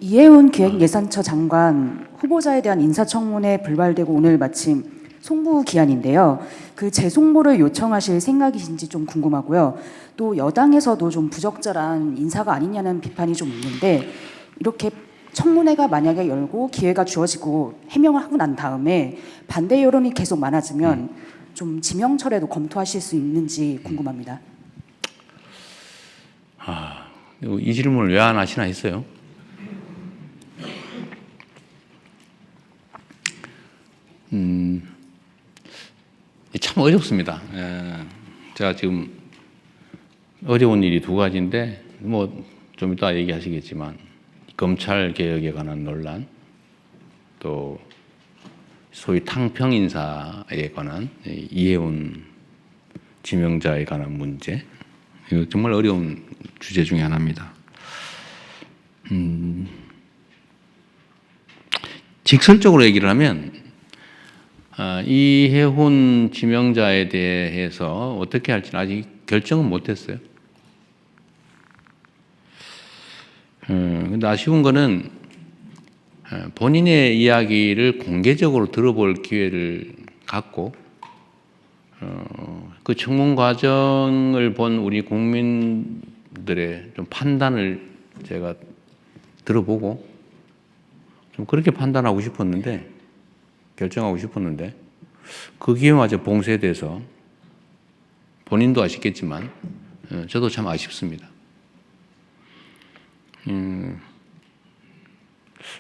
이해운 기획예산처 장관 후보자에 대한 인사청문회 불발되고 오늘 마침 송부 기한인데요. 그 재송부를 요청하실 생각이신지 좀 궁금하고요. 또 여당에서도 좀 부적절한 인사가 아니냐는 비판이 좀 있는데, 이렇게 청문회가 만약에 열고 기회가 주어지고 해명을 하고 난 다음에 반대 여론이 계속 많아지면 좀 지명철에도 검토하실 수 있는지 궁금합니다. 이 질문을 왜 안 하시나 했어요. 참 어렵습니다. 제가 지금 어려운 일이 두 가지인데, 좀 이따 얘기하시겠지만, 검찰 개혁에 관한 논란, 또 소위 탕평 인사에 관한 이해운 지명자에 관한 문제, 이거 정말 어려운 주제 중에 하나입니다. 직설적으로 얘기를 하면 이해훈 지명자에 대해서 어떻게 할지는 아직 결정은 못했어요. 근데 아쉬운 거는 본인의 이야기를 공개적으로 들어볼 기회를 갖고 그 청문 과정을 본 우리 국민들의 좀 판단을 제가 들어보고 좀 그렇게 판단하고 싶었는데, 결정하고 싶었는데, 그 기회마저 봉쇄돼서 본인도 아쉽겠지만 저도 참 아쉽습니다.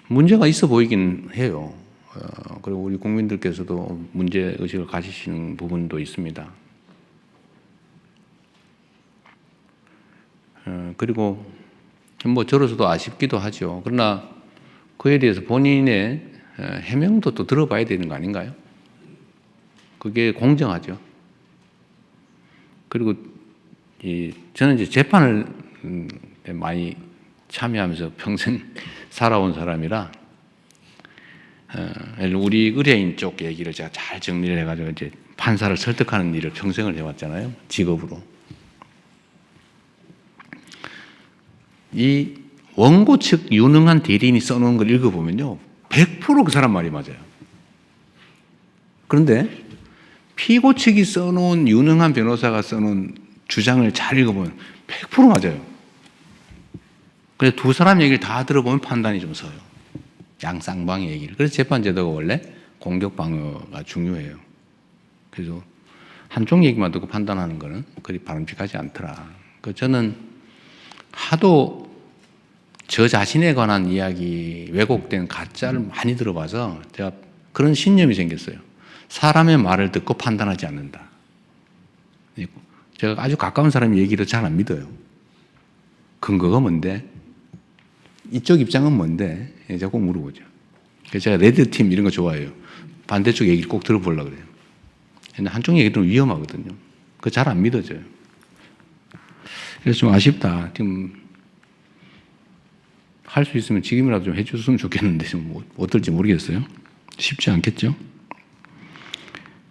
문제가 있어 보이긴 해요. 그리고 우리 국민들께서도 문제 의식을 가지시는 부분도 있습니다. 그리고 저로서도 아쉽기도 하죠. 그러나 그에 대해서 본인의 해명도 또 들어봐야 되는 거 아닌가요? 그게 공정하죠. 그리고 저는 이제 재판을 많이 참여하면서 평생 살아온 사람이라 우리 의뢰인 쪽 얘기를 제가 잘 정리를 해가지고 이제 판사를 설득하는 일을 평생을 해왔잖아요. 직업으로. 이 원고 측 유능한 대리인이 써놓은 걸 읽어보면요, 100% 그 사람 말이 맞아요. 그런데 피고 측이 써놓은 유능한 변호사가 써놓은 주장을 잘 읽어보면 100% 맞아요. 그래서 두 사람 얘기를 다 들어보면 판단이 좀 서요. 양쌍방의 얘기를. 그래서 재판제도가 원래 공격 방어가 중요해요. 그래서 한쪽 얘기만 듣고 판단하는 거는 그리 바람직하지 않더라. 저는 하도 저 자신에 관한 이야기, 왜곡된 가짜를 많이 들어봐서 제가 그런 신념이 생겼어요. 사람의 말을 듣고 판단하지 않는다. 제가 아주 가까운 사람 얘기를 잘 안 믿어요. 근거가 뭔데? 이쪽 입장은 뭔데? 제가 꼭 물어보죠. 그래서 제가 레드팀 이런 거 좋아해요. 반대쪽 얘기를 꼭 들어보려고 그래요. 근데 한쪽 얘기 들으면 위험하거든요. 그거 잘 안 믿어져요. 그래서 좀 아쉽다. 지금 할 수 있으면 지금이라도 좀 해줬으면 좋겠는데 좀 어떨지 모르겠어요. 쉽지 않겠죠?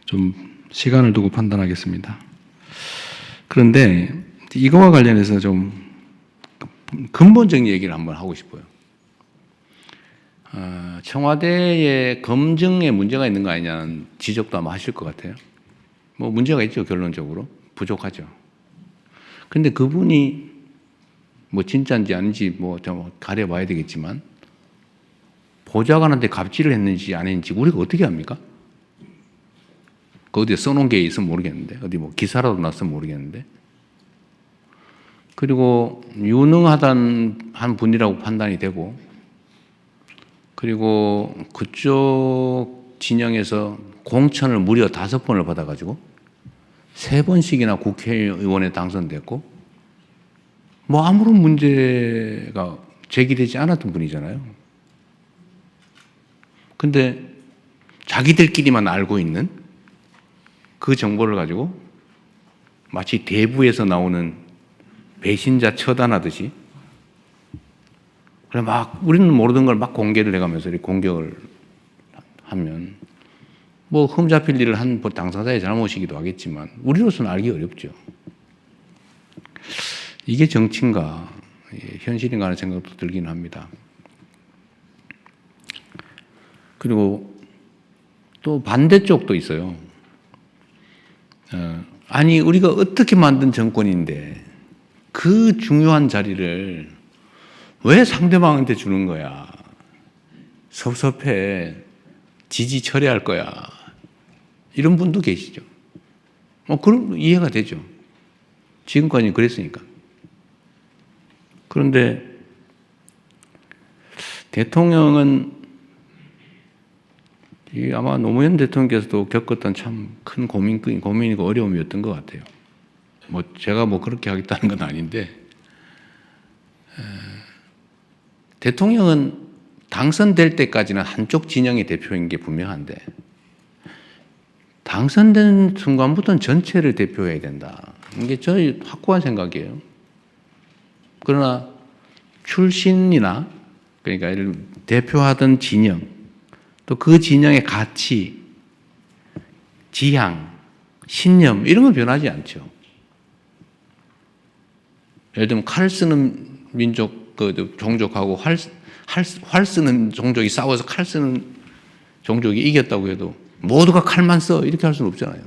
좀 시간을 두고 판단하겠습니다. 그런데 이거와 관련해서 좀 근본적인 얘기를 한번 하고 싶어요. 청와대의 검증에 문제가 있는 거 아니냐는 지적도 아마 하실 것 같아요. 문제가 있죠, 결론적으로. 부족하죠. 근데 그분이 진짜인지 아닌지 좀 가려봐야 되겠지만, 보좌관한테 갑질을 했는지 안 했는지 우리가 어떻게 합니까? 그 어디에 써놓은 게 있으면 모르겠는데, 어디 기사라도 났으면 모르겠는데. 그리고 유능하단 한 분이라고 판단이 되고, 그리고 그쪽 진영에서 공천을 무려 5번을 받아가지고 3번씩이나 국회의원에 당선됐고, 아무런 문제가 제기되지 않았던 분이잖아요. 근데 자기들끼리만 알고 있는 그 정보를 가지고 마치 대부에서 나오는 배신자 처단하듯이, 그래 우리는 모르던 걸 막 공개를 해가면서 이렇게 공격을 하면 흠 잡힐 일을 한 당사자의 잘못이기도 하겠지만 우리로서는 알기 어렵죠. 이게 정치인가, 현실인가 하는 생각도 들긴 합니다. 그리고 또 반대쪽도 있어요. 아니 우리가 어떻게 만든 정권인데 그 중요한 자리를 왜 상대방한테 주는 거야? 섭섭해. 지지 처리할 거야. 이런 분도 계시죠. 그럼 이해가 되죠. 지금까지 그랬으니까. 그런데 대통령은 아마 노무현 대통령께서도 겪었던 참 큰 고민이고 어려움이었던 것 같아요. 제가 그렇게 하겠다는 건 아닌데, 대통령은 당선될 때까지는 한쪽 진영의 대표인 게 분명한데, 당선된 순간부터는 전체를 대표해야 된다. 이게 저희 확고한 생각이에요. 그러나 출신이나 그러니까 이를 대표하던 진영, 또 그 진영의 가치, 지향, 신념 이런 건 변하지 않죠. 예를 들면 칼 쓰는 민족, 종족하고 활 쓰는 종족이 싸워서 칼 쓰는 종족이 이겼다고 해도 모두가 칼만 써 이렇게 할 수는 없잖아요.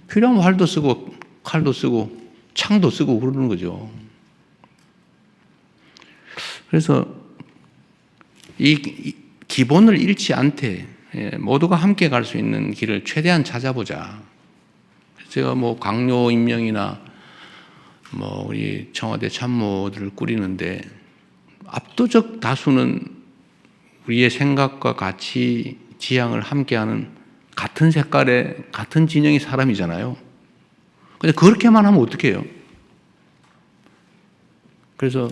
필요하면 활도 쓰고 칼도 쓰고 창도 쓰고 그러는 거죠. 그래서 이 기본을 잃지 않되 모두가 함께 갈 수 있는 길을 최대한 찾아보자. 제가 강요 임명이나 우리 청와대 참모들을 꾸리는데 압도적 다수는 우리의 생각과 가치, 지향을 함께하는 같은 색깔의 같은 진영의 사람이잖아요. 근데 그렇게만 하면 어떻게 해요? 그래서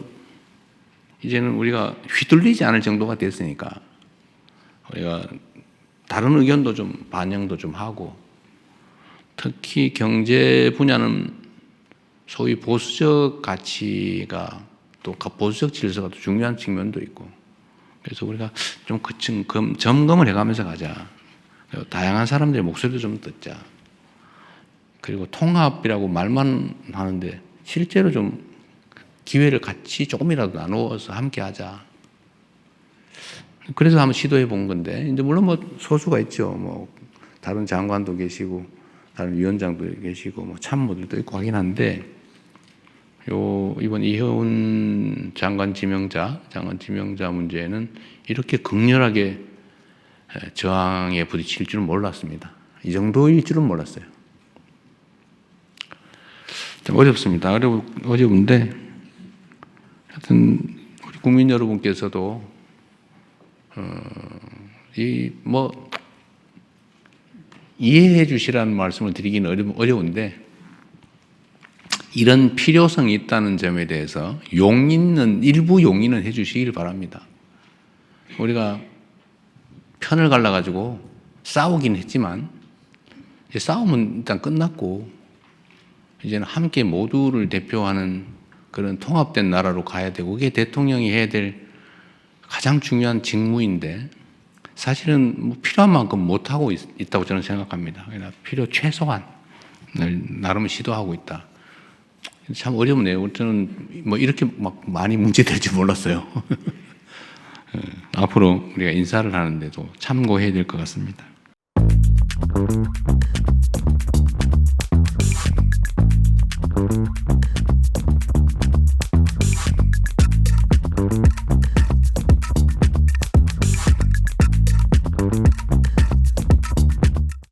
이제는 우리가 휘둘리지 않을 정도가 됐으니까 우리가 다른 의견도 좀 반영도 좀 하고, 특히 경제 분야는 소위 보수적 가치가 또 보수적 질서가 또 중요한 측면도 있고, 그래서 우리가 좀 점검을 해가면서 가자. 그리고 다양한 사람들의 목소리도 좀 듣자. 그리고 통합이라고 말만 하는데 실제로 좀 기회를 같이 조금이라도 나누어서 함께 하자. 그래서 한번 시도해 본 건데, 이제 물론 소수가 있죠. 다른 장관도 계시고, 다른 위원장도 계시고, 참모들도 있고 하긴 한데, 이번 이혜훈 장관 지명자 문제는 이렇게 극렬하게 저항에 부딪힐 줄은 몰랐습니다. 이 정도일 줄은 몰랐어요. 좀 어렵습니다. 어려운데, 하여튼, 우리 국민 여러분께서도, 이해해 주시라는 말씀을 드리기는 어려운데, 이런 필요성이 있다는 점에 대해서 일부 용인은 해 주시길 바랍니다. 우리가 편을 갈라가지고 싸우긴 했지만, 이제 싸움은 일단 끝났고, 이제는 함께 모두를 대표하는 그런 통합된 나라로 가야 되고, 그게 대통령이 해야 될 가장 중요한 직무인데, 사실은 필요한 만큼 못하고 있다고 저는 생각합니다. 그러나 필요 최소한을 나름 시도하고 있다. 참 어렵네요. 저는 이렇게 많이 문제될 줄 몰랐어요. 앞으로 우리가 인사를 하는데도 참고해야 될 것 같습니다.